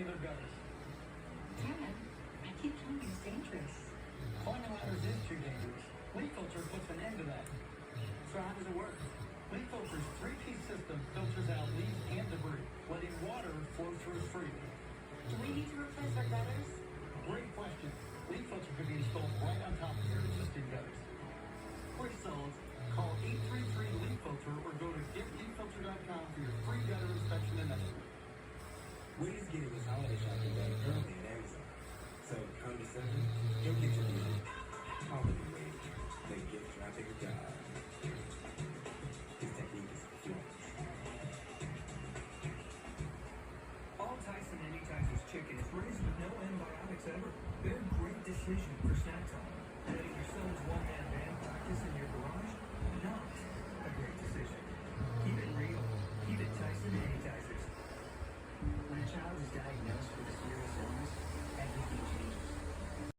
clean their gutters. Dad, I keep telling you it's dangerous. Climbing ladders is too dangerous. Leak Filter puts an end to that. So how does it work? Leak Filter's three-piece system filters out leaves and debris, letting water flow through freely. Do we need to replace our gutters? Great question. Leak Filter could be installed right on top of your existing gutters. For results, call 833-LEAK-FILTER or go to getleakfilter.com for your free gutter inspection and estimate. Wade is getting his holiday shopping done early at Amazon. So come December, he'll get your deal. Call me Wade. The gift wrapping God. His technique is flawless. All Tyson Anytizers chicken is raised with no antibiotics ever. They're a great decision for